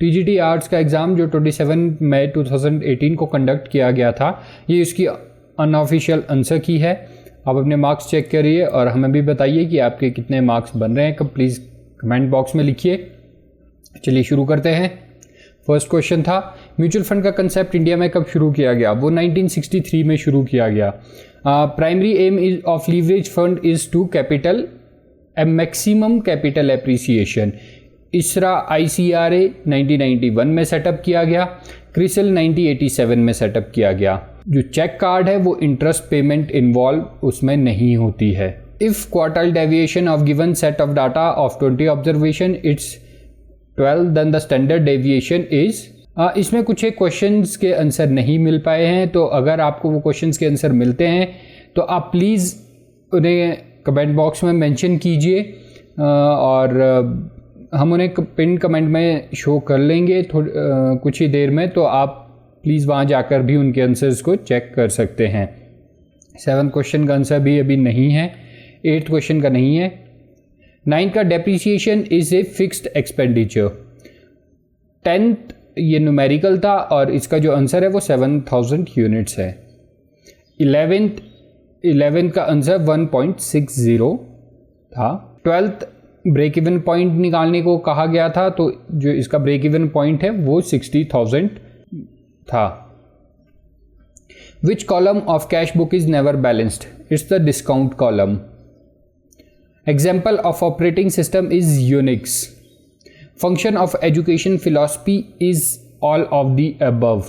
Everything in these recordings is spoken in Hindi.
TGT आर्ट्स का एग्ज़ाम जो 27 मई 2018 को कंडक्ट किया गया था, ये इसकी अनऑफिशियल आंसर की है। आप अपने मार्क्स चेक करिए और हमें भी बताइए कि आपके कितने मार्क्स बन रहे हैं, कब प्लीज़ कमेंट बॉक्स में लिखिए। चलिए शुरू करते हैं। फर्स्ट क्वेश्चन था, म्यूचुअल फंड का कंसेप्ट इंडिया में कब शुरू किया गया? वो 1963 में शुरू किया गया। Primary aim is of leverage fund is to capital maximum capital appreciation. ICRA ICRA 1991 में सेटअप किया गया। क्रिसल 1987 में सेटअप किया गया। जो चेक कार्ड है वो इंटरेस्ट पेमेंट इन्वॉल्व उसमें नहीं होती है। If quartile deviation of given set of data of 20 observation it's 12 then the standard deviation is. इसमें कुछ एक क्वेश्चंस के आंसर नहीं मिल पाए हैं, तो अगर आपको वो क्वेश्चंस के आंसर मिलते हैं तो आप प्लीज़ उन्हें कमेंट बॉक्स में मेंशन कीजिए और हम उन्हें पिन कमेंट में शो कर लेंगे कुछ ही देर में, तो आप प्लीज़ वहाँ जाकर भी उनके आंसर्स को चेक कर सकते हैं। 7th क्वेश्चन का आंसर भी अभी नहीं है, 8th क्वेश्चन का नहीं है। 9th का depreciation is a fixed expenditure. 10th ये न्यूमेरिकल था और इसका जो आंसर है वो 7000 यूनिट्स है। 11th का आंसर 1.60 था। 12th ब्रेक इवन पॉइंट निकालने को कहा गया था, तो जो इसका ब्रेक इवन पॉइंट है वो 60,000 था। Which column of cash book is never balanced? It's the discount column. Example of operating system is Unix. Function of education philosophy is all of the above.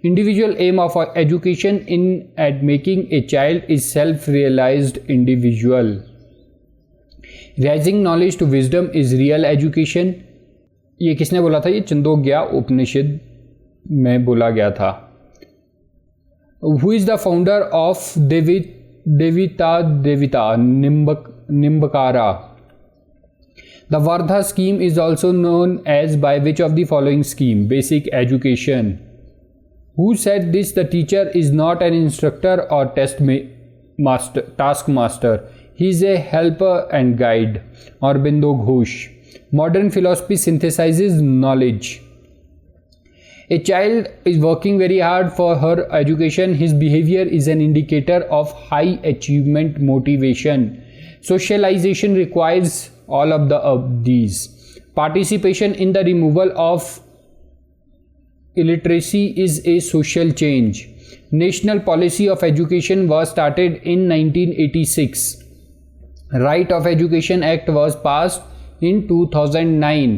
Individual aim of education in at making a child is self realized individual. Rising knowledge to wisdom is real education. ये किसने बोला था? ये छंदोग्या उपनिषद में बोला गया था। Who is the founder of देविता निम्बकारा? The Wardha scheme is also known as by which of the following scheme? Basic education. Who said this? The teacher is not an instructor or task master. He is a helper and guide. Aurobindo Ghosh. Modern philosophy synthesizes knowledge. A child is working very hard for her education. His behavior is an indicator of high achievement motivation. Socialization requires all of these. Participation in the removal of illiteracy is a social change. National policy of education was started in 1986. Right of Education Act was passed in 2009.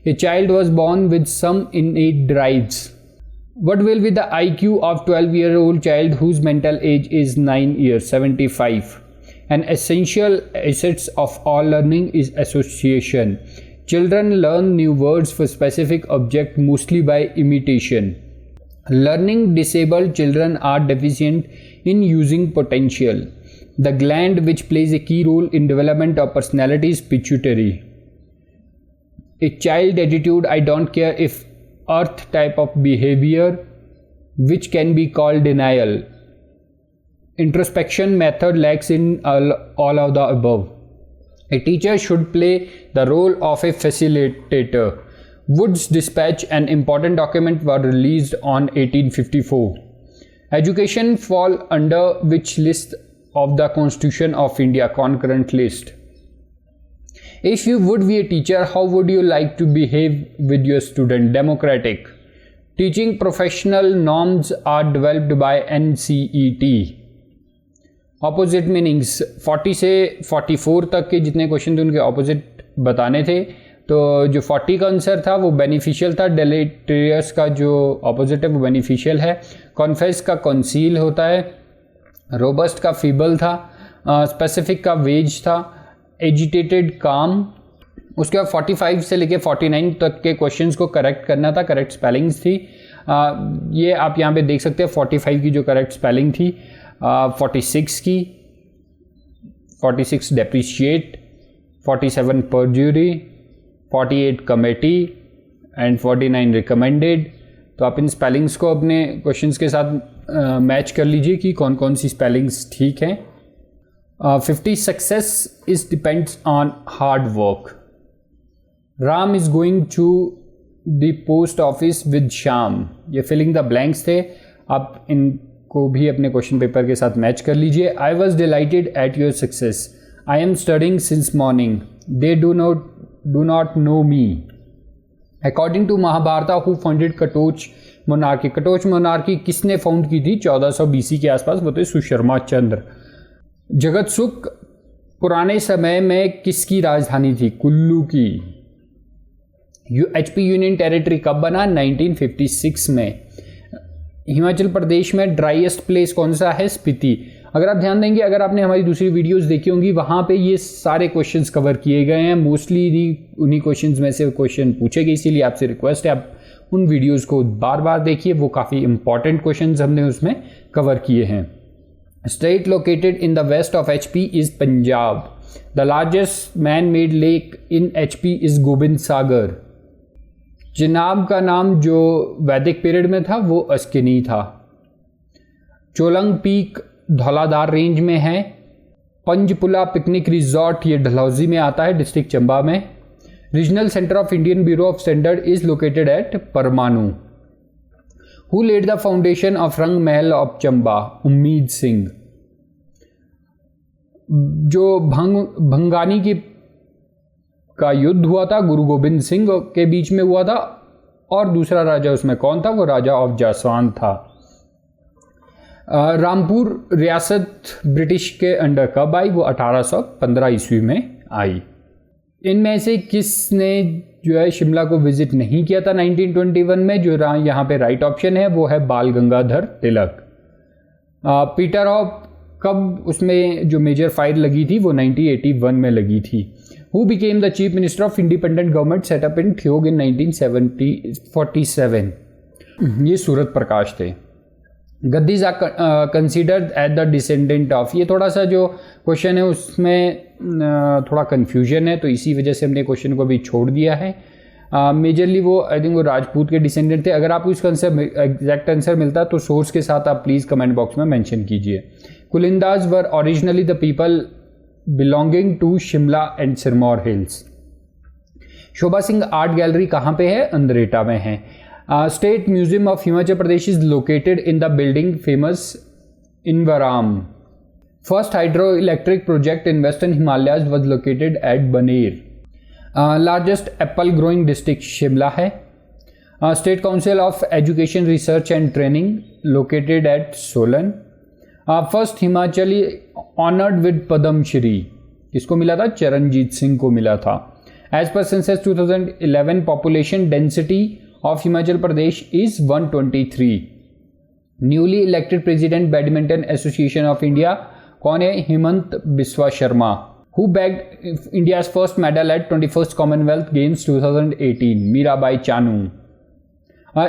A child was born with some innate drives. What will be the IQ of 12-year-old child whose mental age is 9 years? 75. An essential assets of all learning is association. Children learn new words for specific object mostly by imitation. Learning disabled children are deficient in using potential. The gland which plays a key role in development of personality is pituitary. A child attitude, I don't care if earth type of behavior which can be called denial. Introspection method lacks in all of the above. A teacher should play the role of a facilitator. Wood's Dispatch, an important document, was released on 1854. Education fall under which list of the Constitution of India? Concurrent list. If you would be a teacher, how would you like to behave with your student? Democratic. Teaching professional norms are developed by NCET. Opposite meanings. 40 से 44 तक के जितने क्वेश्चन थे उनके ऑपोजिट बताने थे, तो जो 40 का आंसर था वो बेनिफिशियल था। डेलेटेरियस का जो ऑपोजिट है वो बेनिफिशियल है। कॉन्फेस का कंसील होता है। रोबस्ट का फीबल था। स्पेसिफिक का वेज था। एजिटेटेड काम। उसके बाद 45 से लेके 49 तक के क्वेश्चंस को करेक्ट करना था, करेक्ट स्पेलिंग्स थी। ये आप यहाँ पे देख सकते हैं 45 की जो करेक्ट स्पेलिंग थी, 46 की, 46 डेप्रिशिएट, 47 परज्यूरी, 48 कमेटी एंड 49 रिकमेंडेड। तो आप इन स्पेलिंग्स को अपने क्वेश्चंस के साथ मैच कर लीजिए कि कौन कौन सी स्पेलिंग्स ठीक हैं। 50 success is depends on hard work. Ram is going to the post office with Shyam, ये फिलिंग द ब्लैंक्स थे। आप इनको भी अपने क्वेश्चन पेपर के साथ मैच कर लीजिए। I was delighted at your success, I am studying since morning, they do not know me. According to Mahabharata, who founded Katoch monarchy, Katoch monarchy किसने फाउंड की थी 1400 BC के आसपास, वो थे सुशर्मा चंद्र। जगत सुख पुराने समय में किसकी राजधानी थी, कुल्लू की। HP यूनियन टेरिटरी कब बना, 1956 में। हिमाचल प्रदेश में ड्राइएस्ट प्लेस कौन सा है, स्पीति। अगर आप ध्यान देंगे, अगर आपने हमारी दूसरी वीडियोस देखी होंगी, वहाँ पे ये सारे क्वेश्चंस कवर किए गए हैं। मोस्टली उन्हीं क्वेश्चंस में से क्वेश्चन पूछे गए, इसीलिए आपसे रिक्वेस्ट है आप उन वीडियोस को बार बार देखिए, वो काफ़ी इंपॉर्टेंट क्वेश्चंस हमने उसमें कवर किए हैं। State located in the west of HP is Punjab. The largest man made lake in HP is Gobind Sagar. Chenab का नाम जो वैदिक पीरियड में था वो अस्किनी था। चोलंग पीक धौलाधार रेंज में है। पंचपुला पिकनिक रिजॉर्ट ये डलहौजी में आता है, डिस्ट्रिक्ट चंबा में। Regional centre of Indian bureau of standard is located at Parwanoo. Who led the foundation of Rang Mahal of Chamba, उम्मीद सिंह। जो भंगानी की का युद्ध हुआ था गुरु गोबिंद सिंह के बीच में हुआ था, और दूसरा राजा उसमें कौन था, वो राजा ऑफ जासवान था। रामपुर रियासत ब्रिटिश के अंडर कब आई, वो 1815 ईस्वी में आई। इनमें से किसने जो है शिमला को विजिट नहीं किया था 1921 में, जो यहाँ पे राइट ऑप्शन है वो है बाल गंगाधर तिलक। पीटर हॉप कब उसमें जो मेजर फायर लगी थी वो 1981 में लगी थी। Who became the chief minister of independent government setup in Theog in 1947। ये सूरत प्रकाश थे। Gaddis are considered as the descendant of, ये थोड़ा सा जो क्वेश्चन है उसमें थोड़ा कन्फ्यूजन है, तो इसी वजह से हमने क्वेश्चन को भी छोड़ दिया है। मेजरली वो आई थिंक वो राजपूत के डिसेंडेंट थे। अगर आपको इसका आंसर एग्जैक्ट आंसर मिलता है तो सोर्स के साथ आप प्लीज़ कमेंट बॉक्स में मेंशन कीजिए। Kulindas were originally the people belonging to Shimla and Sirmaur hills. Shobha Singh art gallery कहाँ पे है, अंद्रेटा में है। State museum of Himachal Pradesh is located in the building famous in वराम। First hydro electric project in western Himalayas was located at Baner. Largest apple growing district Shimla है। State council of education research and training located eight Solan. First Himachali honoured with Padma Shri, किसको मिला था, चरणजीत सिंह को मिला था। As per census 2011 population density of Himachal Pradesh is 123। Newly elected president badminton association of India कौन है, Hemant Biswa Sharma. Who bagged India's first medal at 21st Commonwealth Games 2018, Mirabai Chanu.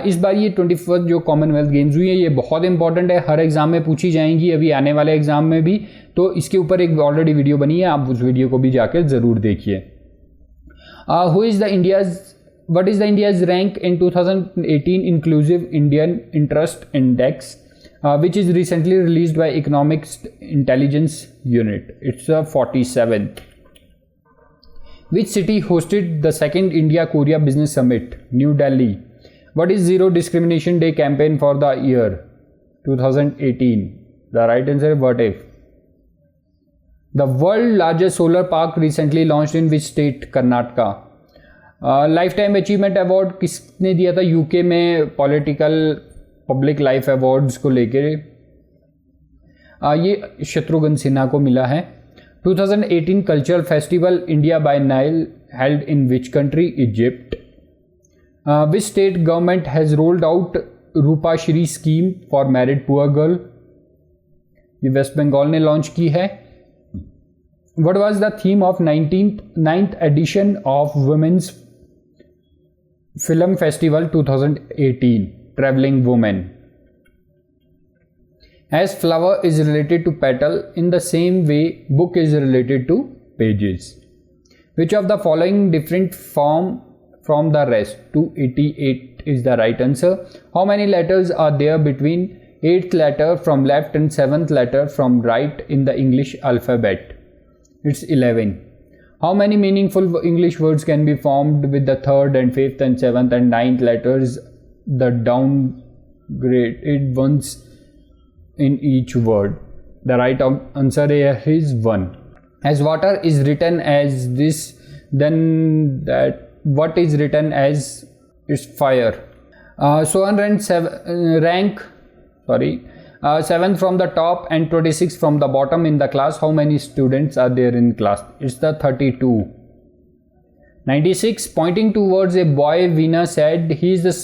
इस बार ये 21st जो कॉमनवेल्थ गेम्स हुई है ये बहुत इंपॉर्टेंट है, हर एग्जाम में पूछी जाएंगी, अभी आने वाले एग्जाम में भी, तो इसके ऊपर एक ऑलरेडी वीडियो बनी है, आप उस वीडियो को भी जाकर जरूर देखिए। Who is the India's What is the India's rank in 2018 Inclusive Indian Interest Index, which is recently released by Economics Intelligence Unit? It's a 47th. Which city hosted the second India-Korea Business Summit? New Delhi. What is Zero Discrimination Day campaign for the year 2018? The right answer is what if. The world largest solar park recently launched in which state? Karnataka. Life time achievement award किसने दिया था, यूके में पॉलिटिकल पब्लिक लाइफ अवार्ड्स को लेकर ये शत्रुघ्न सिन्हा को मिला है। 2018 cultural festival India by Nile held in which country, Egypt. Which state government has rolled out Rupashree scheme for married poor girl, ये वेस्ट बंगाल ने लॉन्च की है। What was the theme of 9th edition of Women's Film Festival 2018? Traveling Woman. As flower is related to petal, in the same way book is related to pages. Which of the following different form from the rest? 288 is the right answer. How many letters are there between 8th letter from left and 7th letter from right in the English alphabet? It's 11. How many meaningful English words can be formed with the third and fifth and seventh and ninth letters, the downgraded ones in each word? The right answer here is 1. As water is written as this, then that what is written as is fire. Sohan rank 7 from the top and 26 from the bottom in the class. How many students are there in class? It's the 32. 96. Pointing towards a boy, Veena said, he is the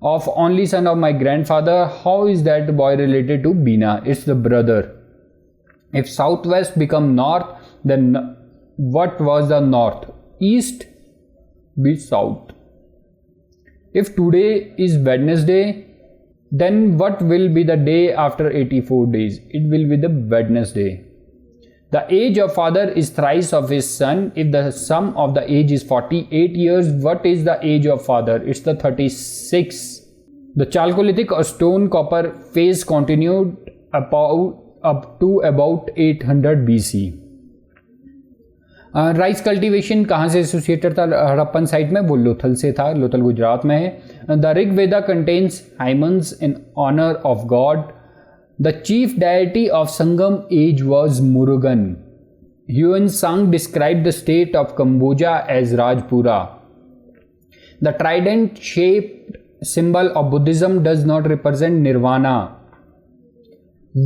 only son of my grandfather. How is that boy related to Beena? It's the brother. If southwest become north, then what was the north? East be south. If today is Wednesday, then what will be the day after 84 days? It will be the Wednesday. The age of father is thrice of his son. If the sum of the age is 48 years, what is the age of father? It's the 36. The Chalcolithic or stone copper phase continued up to about 800 BC. Rice cultivation कहाँ से एसोसिएटेड था हड़प्पन साइट में? वो लोथल से था, लोथल गुजरात में है। The Rig Veda contains hymns in honour of god. The chief deity of Sangam age was Murugan. Hiuen Tsang describe the state of Kamboja as Rajapura. The trident shaped symbol of Buddhism does not represent nirvana.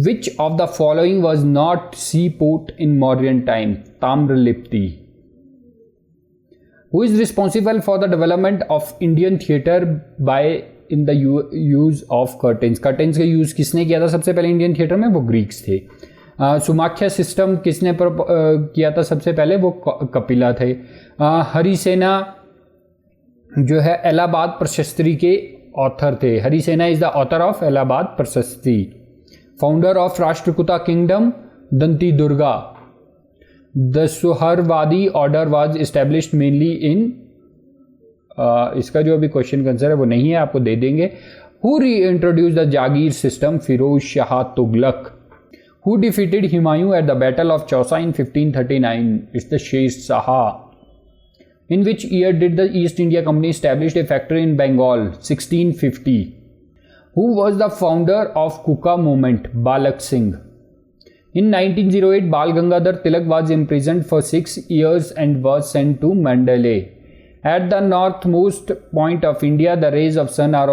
Which of the following was not seaport in modern time? Tamralipti. Who is responsible for the development of Indian theatre by in the use of curtains? Curtains का यूज़ किसने किया था सबसे पहले इंडियन थिएटर में? वो ग्रीक्स थे। सुमाख्या सिस्टम किसने किया था सबसे पहले? वो कपिला थे। हरिसेना जो है इलाहाबाद प्रशस्ति के ऑथर थे। Harisena is the author of Allahabad Prashasti. Founder of Rashtrakuta kingdom Danti Durga. The Suhrawardi order was established mainly in इसका जो अभी क्वेश्चन आंसर है वो नहीं है, आपको दे देंगे। Who re introduce the jagir system? Firoz Shah Tughlaq. Who defeated Humayun at the battle of Chausa in 1539? It's the Sher Shah. In which year did the East India Company establish a factory in Bengal? 1650. Who was the founder of Kuka movement? Balak Singh. In 1908, Bal Gangadhar Tilak was imprisoned for 6 years and was sent to Mandalay. At the northmost point of India, the rays of sun are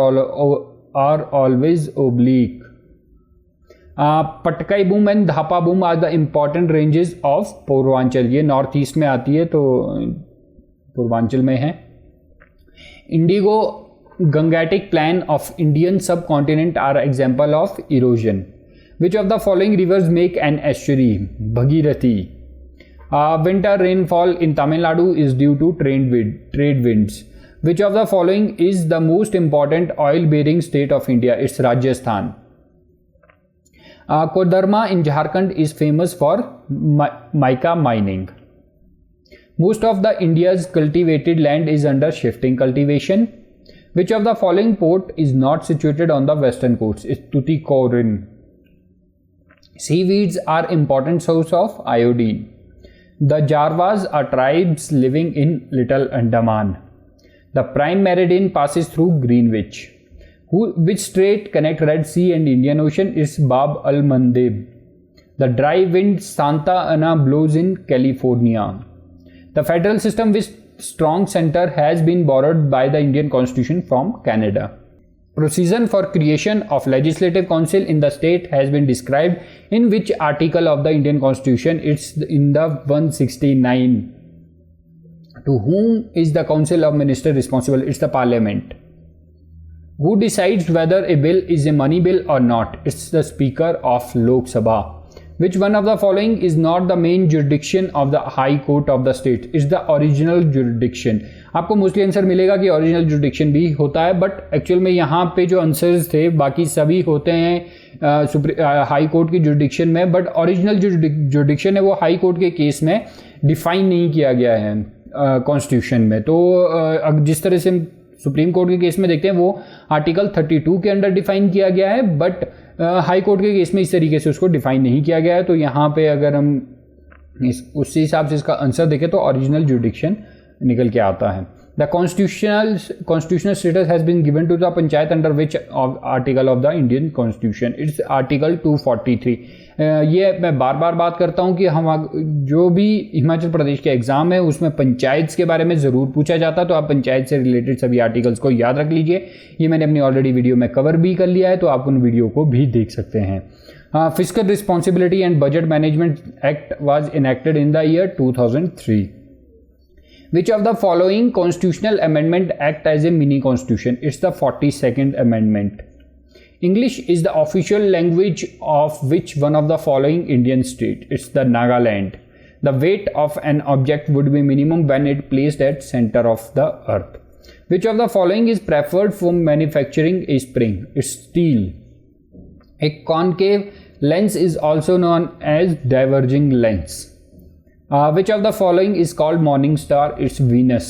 always oblique. Patkai boom and Dhapa boom are the important ranges of Purvanchal. ये नॉर्थ ईस्ट में आती है तो पूर्वांचल में है। Indo Gangetic plain of Indian subcontinent are example of erosion. Which of the following rivers make an estuary? Bhagirathi. Winter rainfall in Tamil Nadu is due to trade winds. Which of the following is the most important oil bearing state of India? It's Rajasthan. Koderma in Jharkhand is famous for mica mining. Most of the India's cultivated land is under shifting cultivation. Which of the following port is not situated on the western coast? It's Tuticorin. Seaweeds are important source of iodine. The Jarvas are tribes living in Little Andaman. The prime meridian passes through Greenwich. Which strait connect Red Sea and Indian Ocean? Is Bab al-Mandeb. The dry wind Santa Ana blows in California. The federal system with strong center has been borrowed by the Indian Constitution from Canada. Procedure for creation of legislative council in the state has been described in which article of the Indian Constitution? It's in the 169. To whom is the Council of Ministers responsible? It's the Parliament. Who decides whether a bill is a money bill or not? It's the Speaker of Lok Sabha. Which one of the following is not the main jurisdiction of the High Court of the state? Is the original jurisdiction. आपको मोस्टली आंसर मिलेगा कि ओरिजिनल जुरिडिक्शन भी होता है, बट एक्चुअल में यहाँ पे जो आंसर्स थे बाकी सभी होते हैं हाई कोर्ट की जुरिडिक्शन में, बट ओरिजिनल जो जुरिडिक्शन है वो हाई कोर्ट के केस में डिफाइन नहीं किया गया है कॉन्स्टिट्यूशन में। तो जिस तरह से सुप्रीम कोर्ट के केस में देखते हैं वो आर्टिकल 32 के अंडर डिफाइन किया गया है, बट हाई कोर्ट के केस में इस तरीके से उसको डिफाइन नहीं किया गया है। तो यहाँ पे अगर हम उसी हिसाब से इसका आंसर देखें तो ओरिजिनल जुडिक्शन निकल के आता है। The constitutional status has been given to the panchayat under which article of the Indian constitution? It's article 243। ये मैं बार बार बात करता हूँ कि हम जो भी हिमाचल प्रदेश के एग्जाम है उसमें पंचायत के बारे में ज़रूर पूछा जाता है, तो आप पंचायत से रिलेटेड सभी आर्टिकल्स को याद रख लीजिए। ये मैंने अपनी ऑलरेडी वीडियो में कवर भी कर लिया है, तो आप उन वीडियो को भी देख सकते हैं। Fiscal responsibility and budget management act was enacted in the year 2003। Which of the following constitutional amendment act as a mini constitution? It's the 42nd amendment. English is the official language of which one of the following Indian state? It's the Nagaland. The weight of an object would be minimum when it placed at center of the earth. Which of the following is preferred for manufacturing a spring? It's steel. A concave lens is also known as diverging lens. Which of the following is called morning star? It's Venus.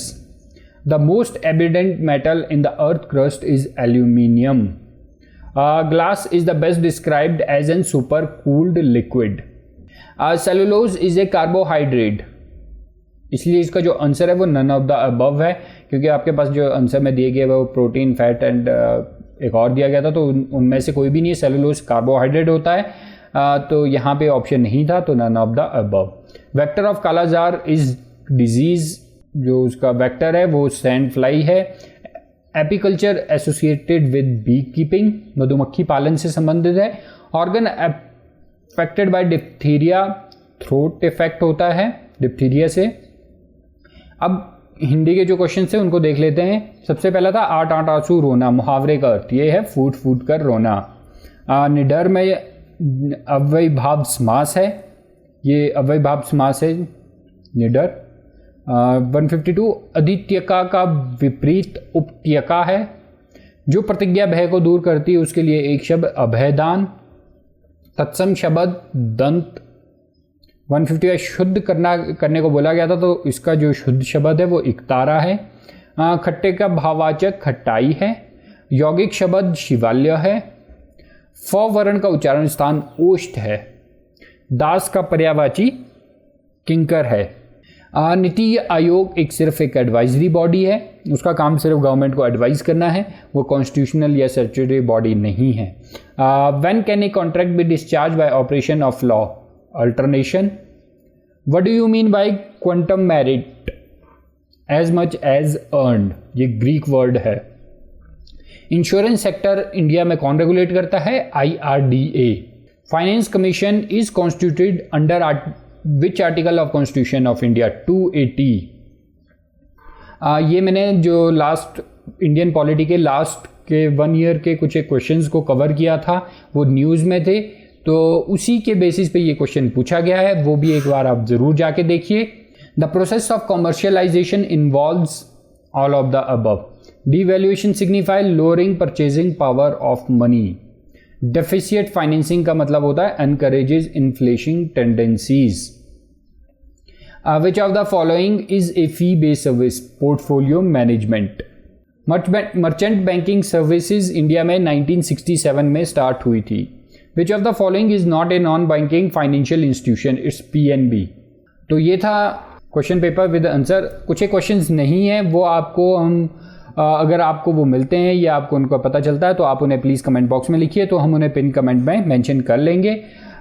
The most abundant metal in the earth crust is aluminium. Glass is the best described as an supercooled liquid. Cellulose is a carbohydrate. इसलिए इसका जो आंसर है वो नन ऑफ द अबव है, क्योंकि आपके पास जो आंसर में दिए गए वो प्रोटीन, फैट एंड एक और दिया गया था, तो उनमें से कोई भी नहीं है। सेलुलोज कार्बोहाइड्रेट होता है, तो यहाँ पे ऑप्शन नहीं था, तो none of the above. Vector of kala azar is disease, जो उसका वेक्टर है वो सैंड फ्लाई है। Apiculture associated with bee keeping, मधुमक्खी पालन से संबंधित है। Organ affected by diphtheria, throat effect होता है डिप्थीरिया से। अब हिंदी के जो क्वेश्चन थे उनको देख लेते हैं। सबसे पहला था आठ आठ आंसू रोना, मुहावरे का अर्थ ये है फूट फूट कर रोना। निडर में अव्ययीभाव समास है, ये अव्ययीभाव समास है निडर। 152 अधित्यका का विपरीत उपत्यका है, जो प्रतिज्ञा भय को दूर करती है उसके लिए एक शब्द अभयदान। तत्सम शब्द दंत। 150 शुद्ध करने को बोला गया था, तो इसका जो शुद्ध शब्द है वो इकतारा है। खट्टे का भाववाचक खट्टाई है। यौगिक शब्द शिवाल्य है। फ वर्ण का उच्चारण स्थान ओष्ठ है। दास का पर्यायवाची किंकर है। नीति आयोग सिर्फ एक एडवाइजरी बॉडी है, उसका काम सिर्फ गवर्नमेंट को एडवाइज करना है, वो कॉन्स्टिट्यूशनल या स्टैट्यूटरी बॉडी नहीं है। When can a contract be discharge by operation of law? Alternation. What do you mean by quantum merit? As much as earned, ये ग्रीक वर्ड है। इंश्योरेंस सेक्टर इंडिया में कौन रेगुलेट करता है? IRDA। Finance commission is constituted under which article of constitution of India? 280। ये मैंने जो लास्ट इंडियन पॉलिटी के लास्ट के 1 ईयर के कुछ एक क्वेश्चंस को कवर किया था, वो न्यूज़ में थे, तो उसी के बेसिस पे ये क्वेश्चन पूछा गया है, वो भी एक बार आप जरूर जाके देखिए। The process of commercialisation involves all of the above. Devaluation signify lowering purchasing power of money. Deficit financing का मतलब होता है encourages inflation tendencies. Which of the following is a fee based service? Portfolio management. Merchant banking services India में 1967 में स्टार्ट हुई थी। विच of the following is not a non banking financial institution? It's PNB। तो ये था क्वेश्चन पेपर विद आंसर। कुछ एक क्वेश्चंस नहीं है, वो आपको हम अगर आपको वो मिलते हैं या आपको उनका पता चलता है तो आप उन्हें प्लीज़ कमेंट बॉक्स में लिखिए, तो हम उन्हें पिन कमेंट में मेंशन कर लेंगे।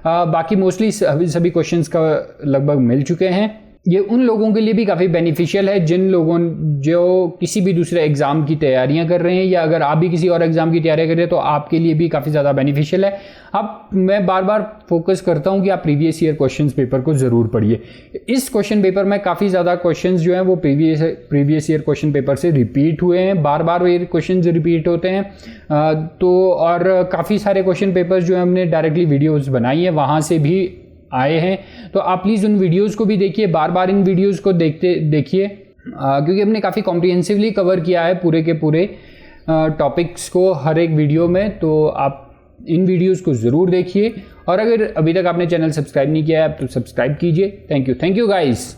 बाकी मोस्टली सभी क्वेश्चंस का लगभग मिल चुके हैं। ये उन लोगों के लिए भी काफ़ी बेनिफिशियल है जिन लोगों जो किसी भी दूसरे एग्ज़ाम की तैयारियां कर रहे हैं, या अगर आप भी किसी और एग्ज़ाम की तैयारी कर रहे हैं तो आपके लिए भी काफ़ी ज़्यादा बेनिफिशियल है। अब मैं बार बार फोकस करता हूं कि आप प्रीवियस ईयर क्वेश्चंस पेपर को ज़रूर पढ़िए। इस क्वेश्चन पेपर में काफ़ी ज़्यादा क्वेश्चंस जो हैं वो प्रीवियस ईयर क्वेश्चन पेपर से रिपीट हुए हैं, बार बार ये क्वेश्चन रिपीट होते हैं। तो और काफ़ी सारे क्वेश्चन पेपर जो है हमने डायरेक्टली वीडियोज़ बनाई हैं, वहाँ से भी आए हैं, तो आप प्लीज़ उन वीडियोस को भी देखिए, बार बार इन वीडियोस को देखिए, क्योंकि हमने काफ़ी कॉम्प्रिहेंसिवली कवर किया है पूरे के पूरे टॉपिक्स को हर एक वीडियो में। तो आप इन वीडियोस को ज़रूर देखिए, और अगर अभी तक आपने चैनल सब्सक्राइब नहीं किया है तो सब्सक्राइब कीजिए। Thank you guys.